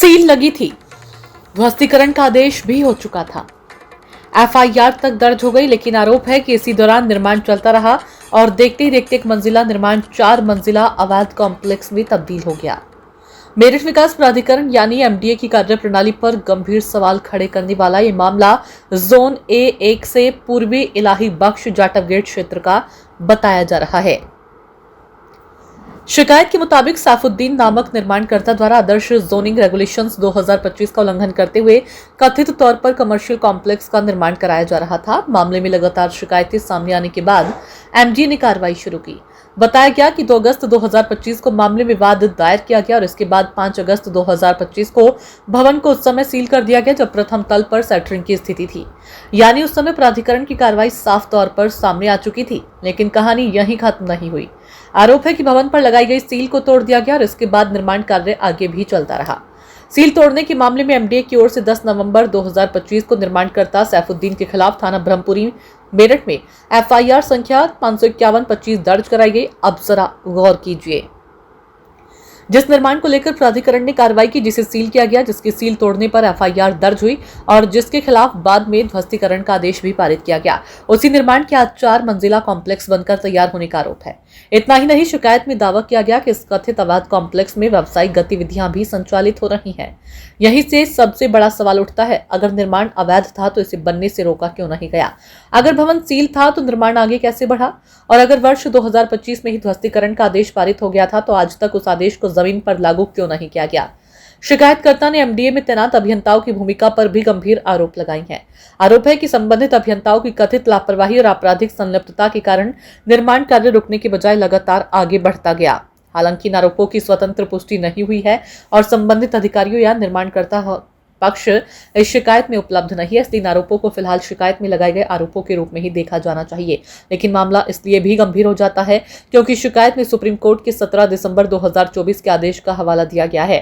Seal लगी थी, ध्वस्तीकरण का आदेश भी हो चुका था। एफआईआर तक दर्ज हो गई, लेकिन आरोप है कि इसी दौरान निर्माण चलता रहा और देखते ही देखते एक मंजिला निर्माण 4 मंजिला अवैध कॉम्प्लेक्स में तब्दील हो गया। मेरठ विकास प्राधिकरण यानी एमडीए की कार्यप्रणाली पर गंभीर सवाल खड़े करने वाला ये मामला जोन A1 से पूर्वी इलाही बख्श जाटव गेट क्षेत्र का बताया जा रहा है। शिकायत के मुताबिक सैफुद्दीन नामक निर्माणकर्ता द्वारा आदर्श जोनिंग रेगुलेशंस 2025 का उल्लंघन करते हुए कथित तौर पर कमर्शियल कॉम्प्लेक्स का निर्माण कराया जा रहा था। मामले में लगातार शिकायतें सामने आने के बाद एमडीए ने कार्रवाई शुरू की। बताया गया कि 2 अगस्त 2025 को मामले में वाद दायर किया गया और इसके बाद 5 अगस्त 2025 को भवन को उस समय सील कर दिया गया जब प्रथम तल पर सेटरिंग की स्थिति थी। यानी उस समय प्राधिकरण की कार्रवाई साफ तौर पर सामने आ चुकी थी, लेकिन कहानी यहीं खत्म नहीं हुई। आरोप है कि भवन पर लगाई गई सील को तोड़ दिया गया और इसके बाद निर्माण कार्य आगे भी चलता रहा। सील तोड़ने के मामले में एमडीए की ओर से 10 नवंबर 2025 को निर्माणकर्ता सैफुद्दीन के खिलाफ थाना ब्रह्मपुरी मेरठ में एफआईआर संख्या 551-25 दर्ज कराई गई। अब जरा गौर कीजिए, जिस निर्माण को लेकर प्राधिकरण ने कार्रवाई की, जिसे सील किया गया, जिसकी सील तोड़ने पर एफआईआर दर्ज हुई और जिसके खिलाफ बाद में ध्वस्तीकरण का आदेश भी पारित किया गया, उसी निर्माण के आज 4 मंजिला कॉम्प्लेक्स बनकर तैयार होने का आरोप है। इतना ही नहीं, शिकायत में दावा किया गया कि इस कथित अवैध कॉम्प्लेक्स में व्यावसायिक गतिविधियां भी संचालित हो रही हैं। यहीं से सबसे बड़ा सवाल उठता है, अगर निर्माण अवैध था तो इसे बनने से रोका क्यों नहीं गया? अगर भवन सील था तो निर्माण आगे कैसे बढ़ा? और अगर वर्ष 2025 में ही ध्वस्तीकरण का आदेश पारित हो गया था तो आज तक उस आदेश को जमीन पर लागू क्यों नहीं किया गया? शिकायतकर्ता ने एमडीए में तैनात अभियंताओं की भूमिका पर भी गंभीर आरोप लगाई हैं। आरोप है कि संबंधित अभियंताओं की कथित लापरवाही और आपराधिक संलिप्तता के कारण निर्माण कार्य रुकने के बजाय लगातार आगे बढ़ता गया। हालांकि इन आरोपों की स्वतंत्र पुष्टि नहीं हुई है और संबंधित अधिकारियों या निर्माणकर्ता पक्ष इस शिकायत में उपलब्ध नहीं है, इसलिए इन आरोपों को फिलहाल शिकायत में लगाए गए आरोपों के रूप में ही देखा जाना चाहिए। लेकिन मामला इसलिए भी गंभीर हो जाता है क्योंकि शिकायत में सुप्रीम कोर्ट के 17 दिसंबर 2024 के आदेश का हवाला दिया गया है।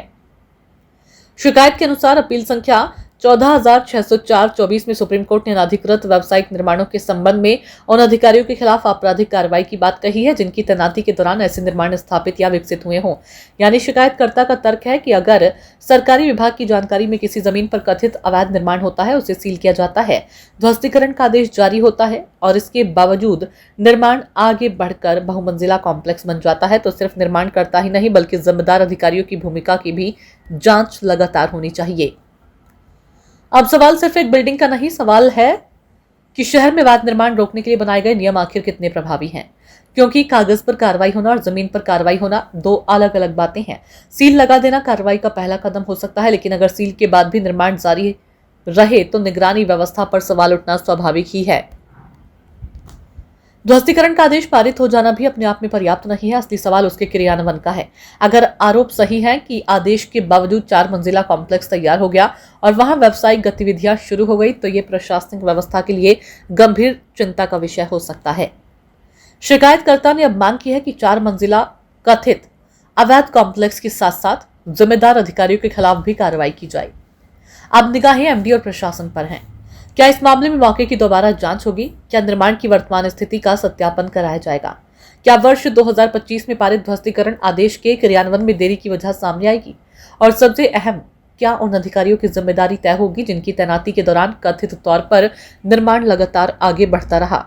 शिकायत के अनुसार अपील संख्या 14,604/24 में सुप्रीम कोर्ट ने अनाधिकृत व्यावसायिक निर्माणों के संबंध में उन अधिकारियों के खिलाफ आपराधिक कार्रवाई की बात कही है जिनकी तैनाती के दौरान ऐसे निर्माण स्थापित या विकसित हुए हों। यानी शिकायतकर्ता का तर्क है कि अगर सरकारी विभाग की जानकारी में किसी जमीन पर कथित अवैध निर्माण होता है, उसे सील किया जाता है, ध्वस्तीकरण का आदेश जारी होता है और इसके बावजूद निर्माण आगे बढ़कर बहुमंजिला कॉम्प्लेक्स बन जाता है, तो सिर्फ निर्माणकर्ता ही नहीं बल्कि जिम्मेदार अधिकारियों की भूमिका की भी जांच लगातार होनी चाहिए। अब सवाल सिर्फ एक बिल्डिंग का नहीं, सवाल है कि शहर में अवैध निर्माण रोकने के लिए बनाए गए नियम आखिर कितने प्रभावी हैं, क्योंकि कागज पर कार्रवाई होना और जमीन पर कार्रवाई होना 2 अलग अलग बातें हैं। सील लगा देना कार्रवाई का पहला कदम हो सकता है, लेकिन अगर सील के बाद भी निर्माण जारी रहे तो निगरानी व्यवस्था पर सवाल उठना स्वाभाविक ही है। ध्वस्तीकरण का आदेश पारित हो जाना भी अपने आप में पर्याप्त नहीं है, असली सवाल उसके क्रियान्वयन का है। अगर आरोप सही है कि आदेश के बावजूद 4 मंजिला कॉम्प्लेक्स तैयार हो गया और वहां व्यावसायिक गतिविधियां शुरू हो गई, तो ये प्रशासनिक व्यवस्था के लिए गंभीर चिंता का विषय हो सकता है। शिकायतकर्ता ने अब मांग की है कि 4 मंजिला कथित अवैध कॉम्प्लेक्स के साथ साथ जिम्मेदार अधिकारियों के खिलाफ भी कार्रवाई की जाए। अब निगाहें एमडी और प्रशासन पर हैं। क्या इस मामले में मौके की दोबारा जांच होगी? क्या निर्माण की वर्तमान स्थिति का सत्यापन कराया जाएगा? क्या वर्ष 2025 में पारित ध्वस्तीकरण आदेश के क्रियान्वयन में देरी की वजह सामने आएगी? और सबसे अहम, क्या उन अधिकारियों की जिम्मेदारी तय होगी जिनकी तैनाती के दौरान कथित तौर पर निर्माण लगातार आगे बढ़ता रहा?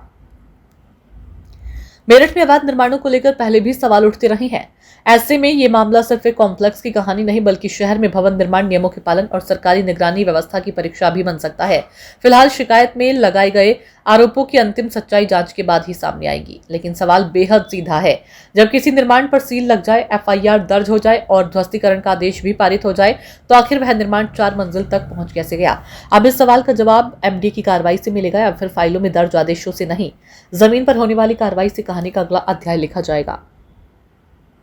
मेरठ में अवैध निर्माणों को लेकर पहले भी सवाल उठते रहे हैं। ऐसे में ये मामला सिर्फ एक कॉम्प्लेक्स की कहानी नहीं बल्कि शहर में भवन निर्माण नियमों के पालन और सरकारी निगरानी व्यवस्था की परीक्षा भी बन सकता है। फिलहाल शिकायत में लगाए गए आरोपों की अंतिम सच्चाई जांच के बाद ही सामने आएगी, लेकिन सवाल बेहद सीधा है। जब किसी निर्माण पर सील लग जाए, एफआईआर दर्ज हो जाए और ध्वस्तीकरण का आदेश भी पारित हो जाए, तो आखिर वह निर्माण 4 मंजिल तक पहुंच कैसे गया? अब इस सवाल का जवाब एमडी की कार्रवाई से मिलेगा या फिर फाइलों में दर्ज आदेशों से नहीं? जमीन पर होने वाली कार्रवाई से कहानी का अगला अध्याय लिखा जाएगा।